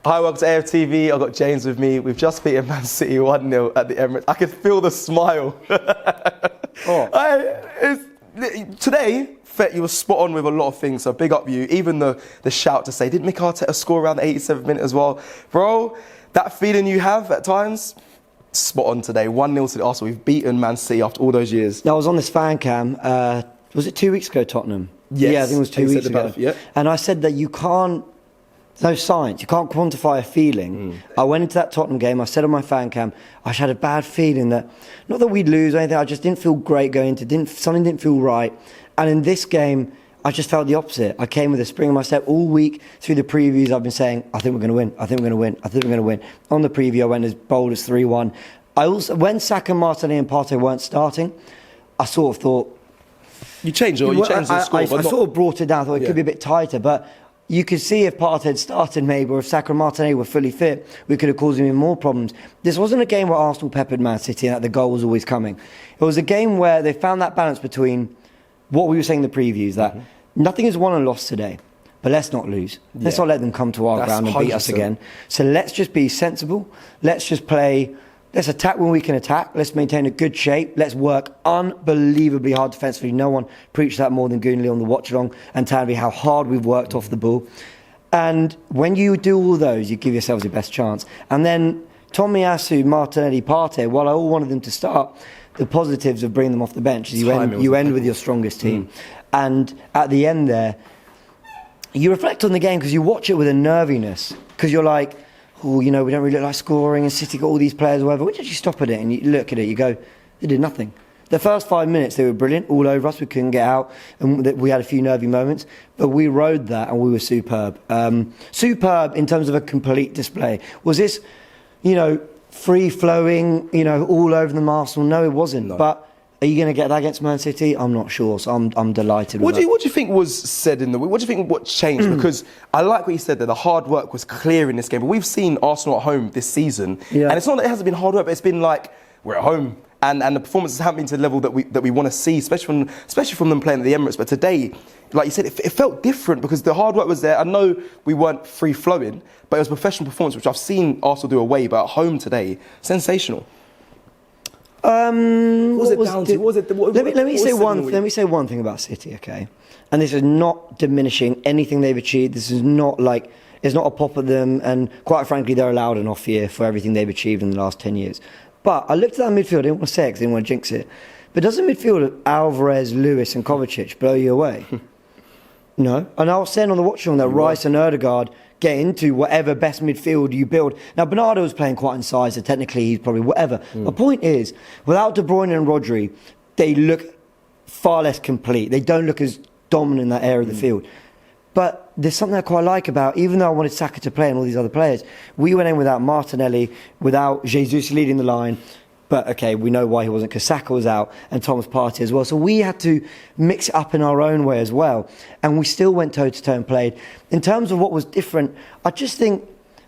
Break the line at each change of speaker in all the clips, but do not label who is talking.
Hi, welcome to AFTV. I've got James with me. We've just beaten Man City 1-0 at the Emirates. I could feel the smile. Today, you were spot on with a lot of things, so big up you. Even the shout to say, did Mikel Arteta score around the 87th minute as well? Bro, that feeling you have at times, spot on today. 1-0 to the Arsenal. We've beaten Man City after all those years.
I was on this fan cam, was it 2 weeks ago, Tottenham?
Yes.
Yeah, I think it was 2 weeks ago.
Yeah.
And I said that you can't, there's no science, you can't quantify a feeling. I went into that Tottenham game, I said on my fan cam, I had a bad feeling that, not that we'd lose or anything, I just didn't feel great going into, something didn't feel right. And in this game, I just felt the opposite. I came with a spring in my step all week. Through the previews, I've been saying, I think we're going to win, I think we're going to win, I think we're going to win. On the preview, I went as bold as 3-1. I also, when Saka, Martinelli and Partey weren't starting, I sort of thought...
You changed the score.
I sort of brought it down, I thought it could be a bit tighter, but you could see if Partey had started maybe, or if Saka and Martinelli were fully fit, we could have caused him even more problems. This wasn't a game where Arsenal peppered Man City and that the goal was always coming. It was a game where they found that balance between what we were saying in the previews, that nothing is won and lost today, but let's not lose. Let's not let them come to our ground and beat us again. So let's just be sensible. Let's just play... Let's attack when we can attack. Let's maintain a good shape. Let's work unbelievably hard defensively. No one preached that more than Goonley on the watch-along, and Tanvi, how hard we've worked off the ball. And when you do all those, you give yourselves your best chance. And then Tomiyasu, Martinelli, Partey, while I all wanted them to start, the positives of bringing them off the bench is you end with your strongest team. And at the end there, you reflect on the game because you watch it with a nerviness, because you're like, oh, you know, we don't really look like scoring, and City got all these players or whatever. We actually stop at it and you look at it, you go, they did nothing. The first 5 minutes, they were brilliant, all over us, we couldn't get out, and we had a few nervy moments, but we rode that and we were superb. Superb in terms of a complete display. Was this, you know, free-flowing, you know, all over the Arsenal? No, it wasn't. No. But are you going to get that against Man City? I'm not sure, so I'm delighted with that.
What do you think was said in the week? What do you think what changed? Because I like what you said, that the hard work was clear in this game, but we've seen Arsenal at home this season, and it's not that it hasn't been hard work, but it's been like, we're at home, and the performances haven't been to the level that we want to see, especially from them playing at the Emirates. But today, like you said, it felt different because the hard work was there. I know we weren't free-flowing, but it was a professional performance, which I've seen Arsenal do away, but at home today, sensational.
Let me say one thing about City, okay? And this is not diminishing anything they've achieved. This is not like, it's not a pop at them, and quite frankly, they're allowed an off year for everything they've achieved in the last 10 years. But I looked at that midfield, I didn't want to say it because I didn't want to jinx it. But doesn't midfield of Alvarez, Lewis and Kovacic blow you away? No. And I was saying on the watch-along that Rice and Ødegaard get into whatever best midfield you build. Now, Bernardo was playing quite inside, so technically he's probably whatever. The point is, without De Bruyne and Rodri, they look far less complete. They don't look as dominant in that area of the field. But there's something I quite like about, even though I wanted Saka to play and all these other players, we went in without Martinelli, without Jesus leading the line. But, okay, we know why he wasn't, because Saka was out and Thomas Partey as well. So we had to mix it up in our own way as well. And we still went toe-to-toe and played. In terms of what was different, I think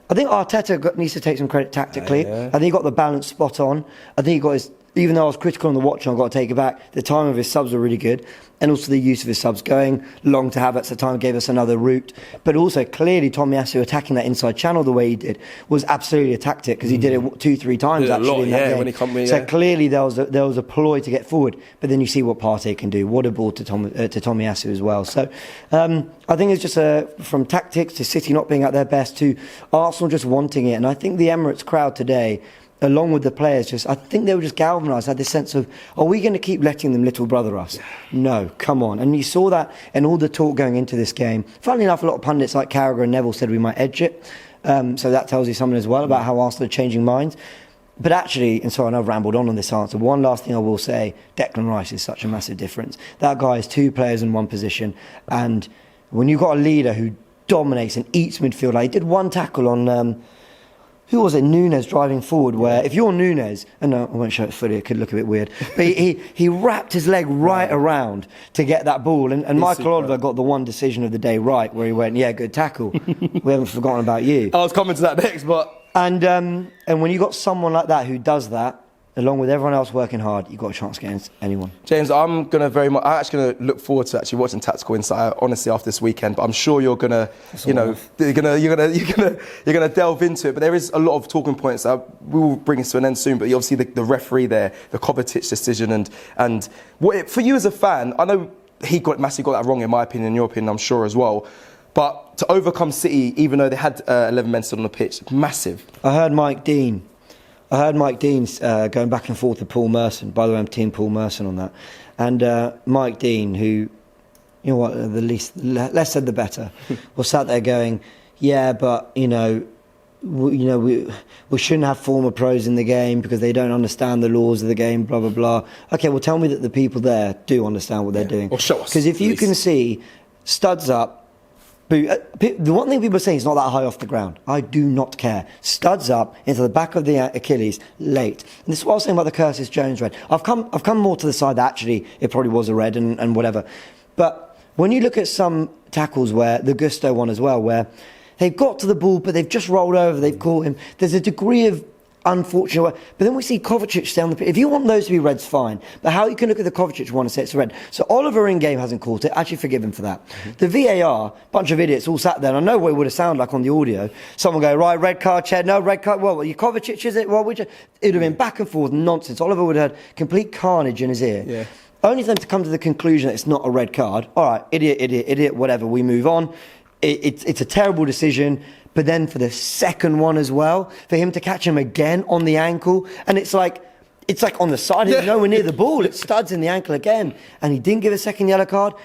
Arteta needs to take some credit tactically. I think he got the balance spot on. I think he got his... Even though I was critical on the watch, I've got to take it back. The time of his subs were really good. And also the use of his subs going long to Havertz at the time gave us another route. But also, clearly, Tomiyasu attacking that inside channel the way he did was absolutely a tactic, because he did it 2-3 times actually in that game. So clearly there was a ploy to get forward. But then you see what Partey can do. What a ball to Tomiyasu as well. So I think it's just from tactics to City not being at their best to Arsenal just wanting it. And I think the Emirates crowd today, along with the players, I think they were just galvanised, had this sense of, are we going to keep letting them little brother us? No, come on. And you saw that in all the talk going into this game. Funnily enough, a lot of pundits like Carragher and Neville said we might edge it. So that tells you something as well about how Arsenal are changing minds. But actually, and sorry, I know I've rambled on this answer, one last thing I will say, Declan Rice is such a massive difference. That guy is 2 players in one position. And when you've got a leader who dominates and eats midfield, like he did one tackle on... who was it? Nunes driving forward, where if you're Nunes, and no, I won't show it fully, it could look a bit weird, but he wrapped his leg right around to get that ball. And Michael Oliver got the one decision of the day right, where he went, yeah, good tackle. We haven't forgotten about you.
I was coming to that next, but...
And when you got someone like that who does that, along with everyone else working hard, you've got a chance against anyone.
James, I'm actually going to look forward to actually watching Tactical Insight, honestly, after this weekend. But I'm sure you're going to, you're going to delve into it. But there is a lot of talking points that we will bring us to an end soon. But obviously the referee there, the Kovacic decision, and for you as a fan, I know he massively got that wrong in my opinion, in your opinion, I'm sure as well. But to overcome City, even though they had 11 men still on the pitch, massive.
I heard Mike Dean going back and forth with Paul Merson. By the way, I'm team Paul Merson on that. And Mike Dean, who, you know what, the less said the better, was sat there going, yeah, but we shouldn't have former pros in the game because they don't understand the laws of the game, blah blah blah. Okay, well, tell me that the people there do understand what they're doing.
Or show us.
Because if you can see studs up. The one thing people are saying is not that high off the ground. I do not care. Studs up into the back of the Achilles late. And this is what I was saying about the Curtis Jones red. I've come more to the side that actually it probably was a red and whatever. But when you look at some tackles where the Gusto one as well, where they've got to the ball but they've just rolled over, they've caught him. There's a degree of unfortunate. But then we see Kovacic stay on the pitch. If you want those to be reds, fine. But how you can look at the Kovacic one and say it's a red. So Oliver in game hasn't caught it. Actually forgive him for that. Mm-hmm. The VAR, bunch of idiots all sat there. And I know what it would have sounded like on the audio. Someone go, right, red card, Ched, no, red card. Well, you Kovacic, is it? Well, it would have been back and forth nonsense. Oliver would have had complete carnage in his ear.
Yeah.
Only for them to come to the conclusion that it's not a red card. All right, idiot, whatever. We move on. It's a terrible decision. But then for the second one as well, for him to catch him again on the ankle, and it's like on the side, he's nowhere near the ball, it studs in the ankle again, and he didn't give a second yellow card.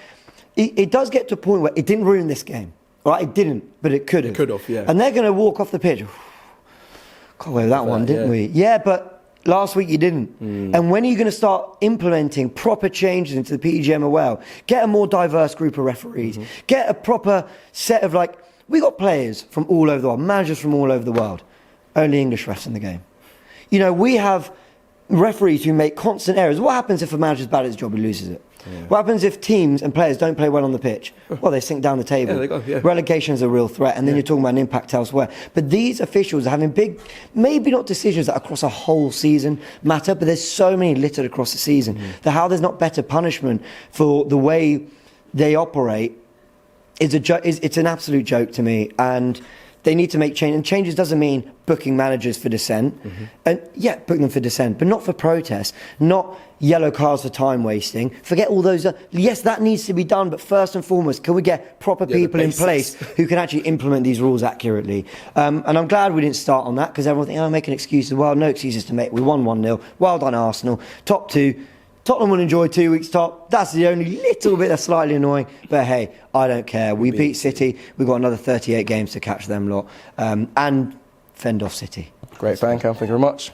It does get to a point where it didn't ruin this game. Right, it didn't, but it could have.
It could have, yeah.
And they're going to walk off the pitch. Got away with that one, didn't we? Yeah, but last week you didn't. And when are you going to start implementing proper changes into the PGM as well? Get a more diverse group of referees. Get a proper set of we got players from all over the world, managers from all over the world. Only English refs in the game. We have referees who make constant errors. What happens if a manager's bad at his job, he loses it? Yeah. What happens if teams and players don't play well on the pitch? Well, they sink down the table.
Yeah, they go, yeah.
Relegation is a real threat, and then you're talking about an impact elsewhere. But these officials are having big, maybe not decisions that across a whole season matter, but there's so many littered across the season. How there's not better punishment for the way they operate is it's an absolute joke to me, and they need to make change. And changes doesn't mean booking managers for dissent, and book them for dissent, but not for protest, not yellow cards for time wasting. Forget all those. Yes, that needs to be done, but first and foremost, can we get proper people in place who can actually implement these rules accurately? And I'm glad we didn't start on that, because everyone thinks, making excuses. Well, no excuses to make. We won 1-0. Well done, Arsenal. Top two. Tottenham will enjoy 2 weeks top. That's the only little bit that's slightly annoying. But hey, I don't care. We beat City. We've got another 38 games to catch them lot. And fend off City.
Great, Fan Cam. Thank you very much.